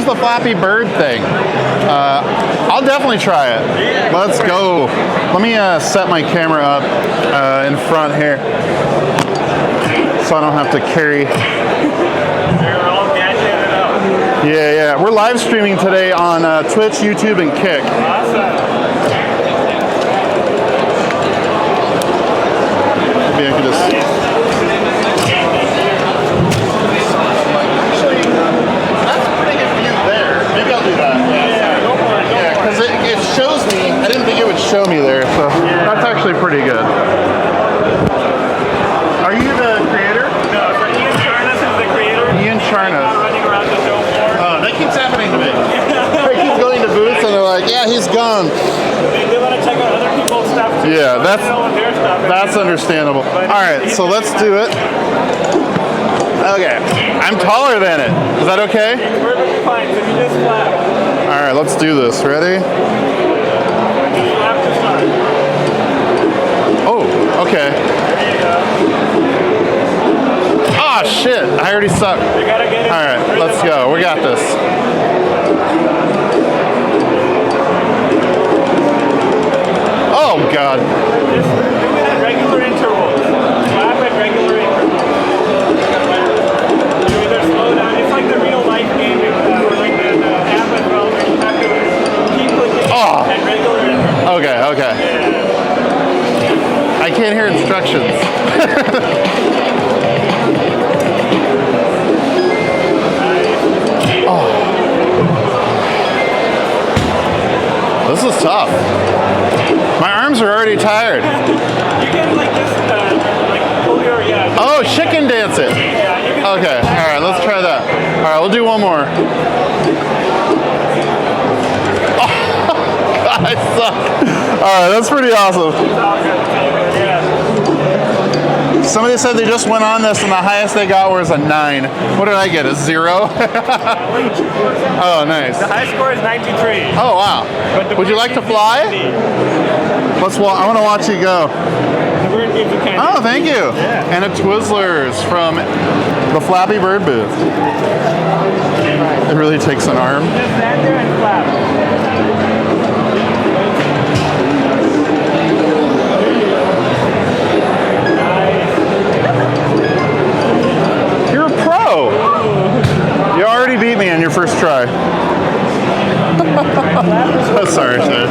the FlappyBird thing. I'll definitely try it. Let's go. Let me set my camera up in front here so I don't have to carry. They're all gadgeted up. Yeah. We're live streaming today on Twitch, YouTube, and Kick. Awesome. Maybe I could just... Actually, that's a pretty good view there. Maybe I'll do that. Yeah, go for it. Yeah, because it shows me. I didn't think it would show me there, so that's actually pretty good. Are you the creator? No, so Ian Charnas is the creator. Ian Charnas. Not running around the show floor. Oh, that keeps happening to me. I keep going to booths and they're like, yeah, he's gone. They want to check out other people's stuff too. Yeah, So they know what their stuff is. that's understandable. All right, so let's do it. Okay, I'm taller than it. Is that okay? Perfectly fine. So you just flap. All right, let's do this. Ready? Just flap to start. Oh, okay. There you go. Ah, shit, I already suck. You gotta get it. All right, let's go. We got this. Oh, God. Just do it at regular intervals. Flap at regular intervals. You either slow down. It's like the real life game or like the app as well where you have to keep clicking at regular intervals. Okay. I can't hear instructions. This is tough. My arms are already tired. You can like just like pull your Oh, chicken dance it. Yeah, you can Okay, all right, let's try that. All right, we'll do one more. Oh, I suck. All right, that's pretty awesome. Somebody said they just went on this and the highest they got was a 9. What did I get, a 0? Oh, nice. The high score is 93. Oh, wow. Would you like to fly? Let's walk. I want to watch you go. Oh, thank you. Yeah. And a Twizzlers from the FlappyBird booth. It really takes an arm. Just stand there and flap. You're a pro. You already beat me on your first try. Sorry, sir.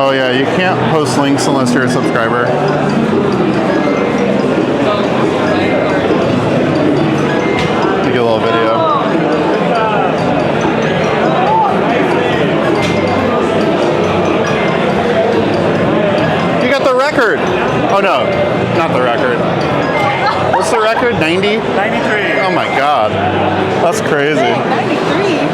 Oh yeah, you can't post links unless you're a subscriber. Make a little video. You got the record. Oh no, not the record. What's the record? 90? 93. Oh my god. That's crazy. 93.